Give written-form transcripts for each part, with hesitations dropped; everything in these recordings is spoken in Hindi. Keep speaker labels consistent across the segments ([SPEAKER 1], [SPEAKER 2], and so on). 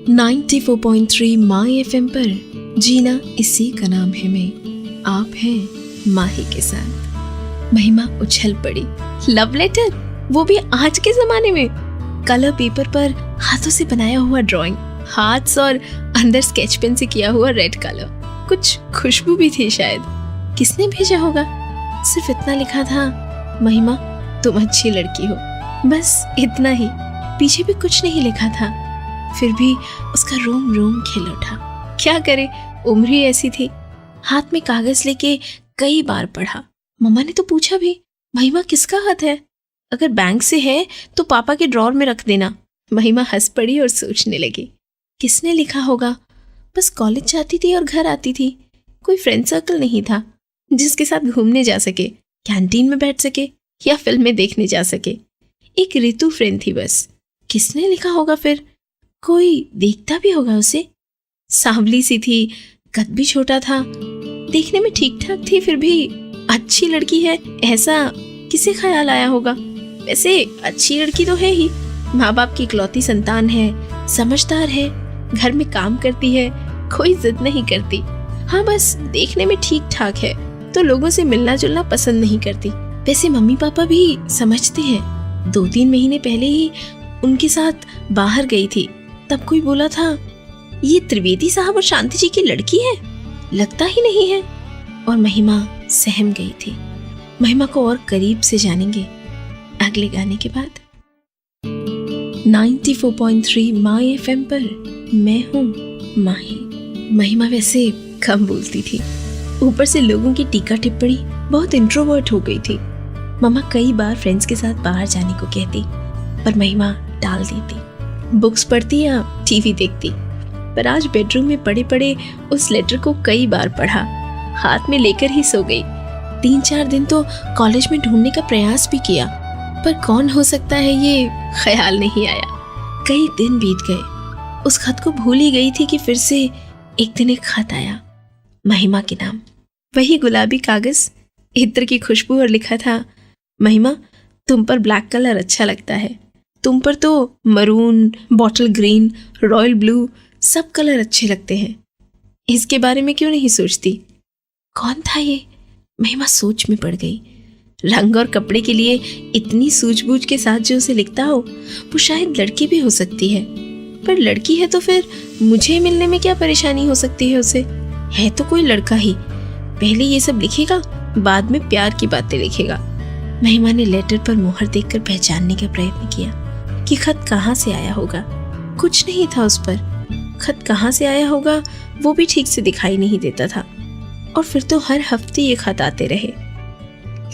[SPEAKER 1] 94.3 माई एफएम पर जीना इसी का नाम है मैं, आप हैं माही के साथ। महिमा उछल पड़ी। लव लेटर, वो भी आज के जमाने में। कलर पेपर पर हाथों से बनाया हुआ ड्राइंग, हार्ट्स और अंदर स्केच पेन से किया हुआ रेड कलर, कुछ खुशबू भी थी शायद। किसने भेजा होगा? सिर्फ इतना लिखा था, महिमा तुम अच्छी लड़की हो, बस इतना ही। पीछे भी कुछ नहीं लिखा था। फिर भी उसका रोम रोम खिल उठा। क्या करे, उम्र ही ऐसी थी। हाथ में कागज लेके कई बार पढ़ा। मम्मा ने तो पूछा भी, महिमा किसका हाथ है? अगर बैंक से है तो पापा के ड्रॉर में रख देना। महिमा हंस पड़ी और सोचने लगी, किसने लिखा होगा? बस कॉलेज जाती थी और घर आती थी। कोई फ्रेंड सर्कल नहीं था जिसके साथ घूमने जा सके, कैंटीन में बैठ सके या फिल्में देखने जा सके। एक ऋतु फ्रेंड थी बस। किसने लिखा होगा फिर? कोई देखता भी होगा उसे। सांवली सी थी, कद भी छोटा था, देखने में ठीक ठाक थी, फिर भी अच्छी लड़की है ऐसा किसे ख्याल आया होगा? वैसे अच्छी लड़की तो है ही, माँ बाप की इकलौती संतान है, समझदार है, घर में काम करती है, कोई जिद नहीं करती। हाँ बस देखने में ठीक ठाक है तो लोगों से मिलना जुलना पसंद नहीं करती। वैसे मम्मी पापा भी समझते हैं। 2-3 महीने पहले ही उनके साथ बाहर गई थी, तब कोई बोला था ये त्रिवेदी साहब और शांति जी की लड़की है, लगता ही नहीं है। और महिमा सहम गई थी। महिमा को और करीब से जानेंगे अगले गाने के बाद। 94.3 माई एफएम पर मैं हूँ माही। महिमा वैसे कम बोलती थी, ऊपर से लोगों की टीका टिप्पणी, बहुत इंट्रोवर्ट हो गई थी। मम्मा कई बार फ्रेंड्स के साथ बाहर जाने को कहती, पर महिमा टाल देती। बुक्स पढ़ती या टीवी देखती। पर आज बेडरूम में पड़े पड़े उस लेटर को कई बार पढ़ा, हाथ में लेकर ही सो गई। 3-4 दिन तो कॉलेज में ढूंढने का प्रयास भी किया, पर कौन हो सकता है ये ख्याल नहीं आया। कई दिन बीत गए, उस खत को भूल ही गई थी कि फिर से एक दिन एक खत आया, महिमा के नाम। वही गुलाबी कागज, इत्र की खुशबू, और लिखा था, महिमा तुम पर ब्लैक कलर अच्छा लगता है, तुम पर तो maroon, bottle green, royal blue सब कलर अच्छे लगते हैं। इसके बारे में क्यों नहीं सोचती? कौन था ये? महिमा सोच में पड़ गई। रंग और कपड़े के लिए इतनी सूझबूझ के साथ जो उसे लिखता हो, वो शायद लड़की भी हो सकती है। पर लड़की है तो फिर मुझे मिलने में क्या परेशानी हो सकती है उसे? है तो कोई लड़का ही, पहले ये सब लिखेगा, बाद में प्यार की बातें लिखेगा। महिमा ने लेटर पर मोहर देखकर पहचानने का प्रयत्न किया कि खत कहाँ से आया होगा। कुछ नहीं था उस पर। खत कहाँ से आया होगा वो भी ठीक से दिखाई नहीं देता था। और फिर तो हर हफ्ते ये खत आते रहे।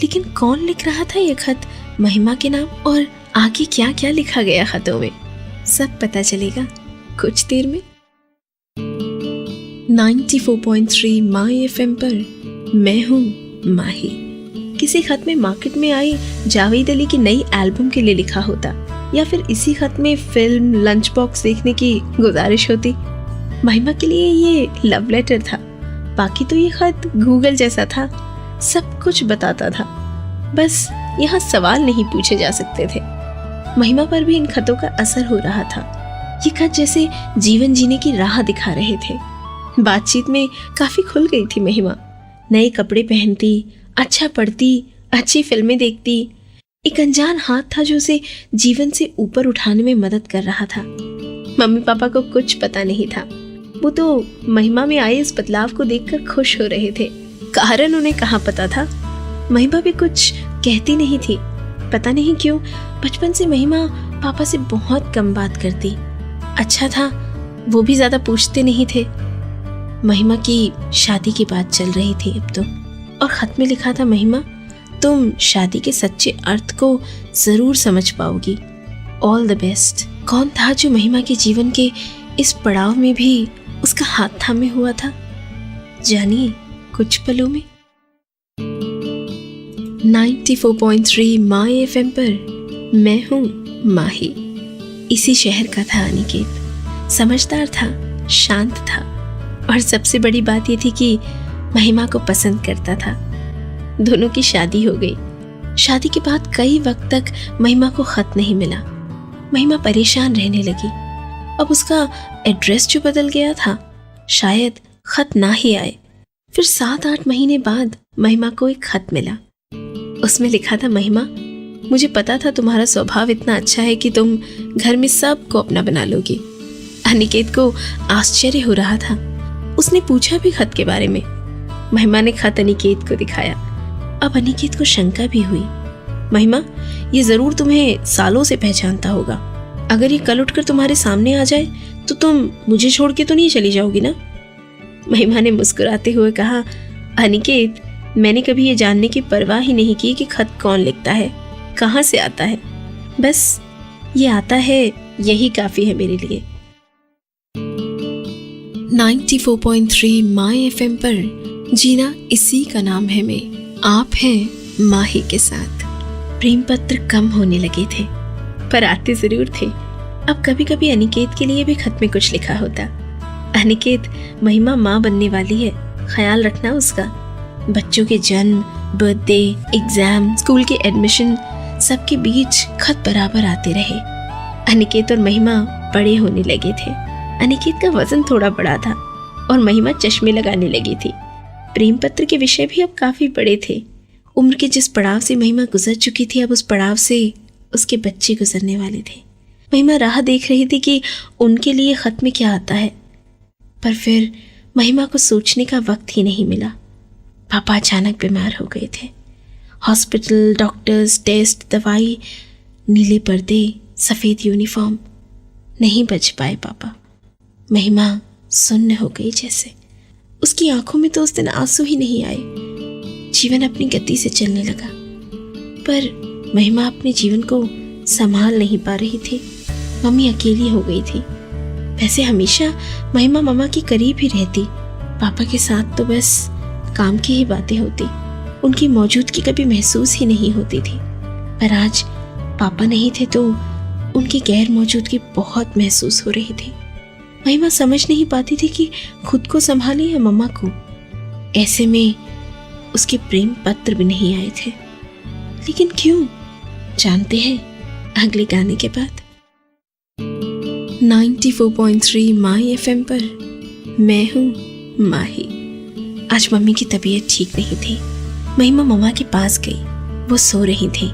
[SPEAKER 1] लेकिन कौन लिख रहा था ये खत महिमा के नाम, और आगे क्या क्या लिखा गया खतों में, सब पता चलेगा कुछ देर में। 94.3 माई एफएम पर मैं हूँ माही। किसी खत में मार्केट में आई जावेद अली की नई एल्बम के लिए लिखा होता, या फिर इसी खत में फिल्म लंच बॉक्स देखने की गुजारिश होती। महिमा के लिए ये लव लेटर था। बाकी तो ये खत गूगल जैसा था, सब कुछ बताता था। बस यहाँ सवाल नहीं पूछे जा सकते थे। महिमा पर भी इन खतों का असर हो रहा था। ये खत जैसे जीवन जीने की राह दिखा रहे थे। बातचीत में काफी खुल गई थी महिमा। नए कपड़े पहनती, अच्छा पढ़ती, अच्छी फिल्में देखती। एक अनजान हाथ था जो उसे जीवन से ऊपर उठाने में मदद कर रहा था। मम्मी पापा को कुछ पता नहीं था। वो तो महिमा में आए इस बदलाव को देखकर खुश हो रहे थे। कारण उन्हें कहाँ पता था। महिमा भी कुछ कहती नहीं थी। पता नहीं क्यों बचपन से महिमा पापा से बहुत कम बात करती। अच्छा था, वो भी ज्यादा पूछते नहीं थे। महिमा की शादी की बात चल रही थी अब तो, और खत में लिखा था, महिमा तुम शादी के सच्चे अर्थ को जरूर समझ पाओगी, ऑल द बेस्ट। कौन था जो महिमा के जीवन के इस पड़ाव में भी उसका हाथ थामे हुआ था? जानिए कुछ पलों में। 94.3 माई एफएम पर मैं हूँ माही। इसी शहर का था अनिकेत। समझदार था, शांत था, और सबसे बड़ी बात ये थी कि महिमा को पसंद करता था। दोनों की शादी हो गई। शादी के बाद कई वक्त तक महिमा को खत नहीं मिला। महिमा परेशान रहने लगी। अब उसका एड्रेस जो बदल गया था, शायद खत ना ही आए। फिर 7-8 महीने बाद महिमा को एक खत मिला। उसमें लिखा था, महिमा, मुझे पता था तुम्हारा स्वभाव इतना अच्छा है कि तुम घर में सबको अपना बना लोगी। अनिकेत को आश्चर्य हो रहा था। उसने पूछा भी खत के बारे में। महिमा ने खत अनिकेत को दिखाया। अब अनिकेत को शंका भी हुई। महिमा, ये जरूर तुम्हें सालों से पहचानता होगा। अगर ये कल उठकर तुम्हारे सामने आ जाए तो तुम मुझे छोड़ के तो नहीं चली जाओगी ना? महिमा ने मुस्कुराते हुए कहा, अनिकेत, मैंने कभी ये जानने की परवाह ही नहीं की कि खत कौन लिखता है, कहाँ से आता है। बस ये आता है, यही काफी है मेरे लिए। 94.3 माय FM पर जीना इसी का नाम है में आप हैं माही के साथ। प्रेम पत्र कम होने लगे थे, पर आते जरूर थे। अब कभी कभी अनिकेत के लिए भी खत में कुछ लिखा होता। अनिकेत, महिमा माँ बनने वाली है, ख्याल रखना उसका। बच्चों के जन्म, बर्थडे, एग्जाम, स्कूल के एडमिशन, सबके बीच खत बराबर आते रहे। अनिकेत और महिमा बड़े होने लगे थे। अनिकेत का वजन थोड़ा बड़ा था और महिमा चश्मे लगाने लगी थी। प्रेम पत्र के विषय भी अब काफी बड़े थे। उम्र के जिस पड़ाव से महिमा गुजर चुकी थी, अब उस पड़ाव से उसके बच्चे गुजरने वाले थे। महिमा राह देख रही थी कि उनके लिए खत में क्या आता है, पर फिर महिमा को सोचने का वक्त ही नहीं मिला। पापा अचानक बीमार हो गए थे। हॉस्पिटल, डॉक्टर्स, टेस्ट, दवाई, नीले पर्दे, सफ़ेद यूनिफॉर्म, नहीं बच पाए पापा। महिमा सुन्न हो गई जैसे। उसकी आंखों में तो उस दिन आंसू ही नहीं आए। जीवन अपनी गति से चलने लगा, पर महिमा अपने जीवन को संभाल नहीं पा रही थी। मम्मी अकेली हो गई थी। वैसे हमेशा महिमा मामा के करीब ही रहती। पापा के साथ तो बस काम की ही बातें होती, उनकी मौजूदगी कभी महसूस ही नहीं होती थी। पर आज पापा नहीं थे तो उनकी गैर मौजूदगी बहुत महसूस हो रही थी। महिमा समझ नहीं पाती थी कि खुद को संभाले या मम्मा को। ऐसे में उसके प्रेम पत्र भी नहीं आए थे। लेकिन क्यों, जानते हैं अगले गाने के बाद। 94.3 माय FM पर मैं हूँ माही। आज मम्मी की तबीयत ठीक नहीं थी। महिमा मम्मा के पास गई। वो सो रही थी।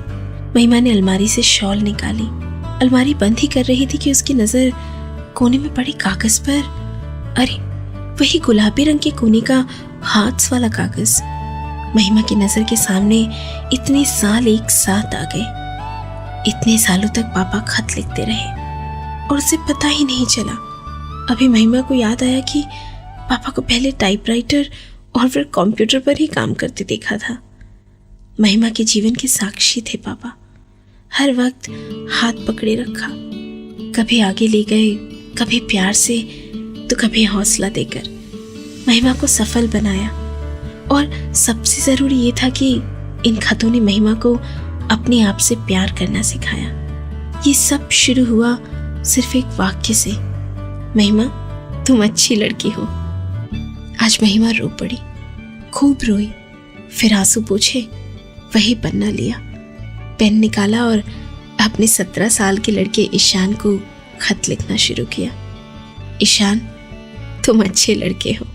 [SPEAKER 1] महिमा ने अलमारी से शॉल निकाली। अलमारी बंद ही कर रही थी कि उसकी नजर कोने में पड़े कागज पर। अरे, वही गुलाबी रंग के कोने का हाथ वाला कागज। महिमा की नजर के सामने इतने साल एक साथ आ गए। इतने सालों तक पापा खत लिखते रहे और उसे पता ही नहीं चला। अभी महिमा को याद आया कि पापा को पहले टाइपराइटर और फिर कंप्यूटर पर ही काम करते देखा था। महिमा के जीवन के साक्षी थे पापा। हर वक्त हाथ पकड़े रखा, कभी आगे ले गए, कभी प्यार से तो कभी हौसला देकर महिमा को सफल बनाया। और सबसे जरूरी ये था कि इन खतों ने महिमा को अपने आप से प्यार करना सिखाया। ये सब शुरू हुआ सिर्फ एक वाक्य से, महिमा तुम अच्छी लड़की हो। आज महिमा रो पड़ी, खूब रोई, फिर आंसू पोंछे वही पन्ना लिया, पेन निकाला और अपने 17 साल के लड़के ईशान को खत लिखना शुरू किया। ईशान, तुम अच्छे लड़के हो।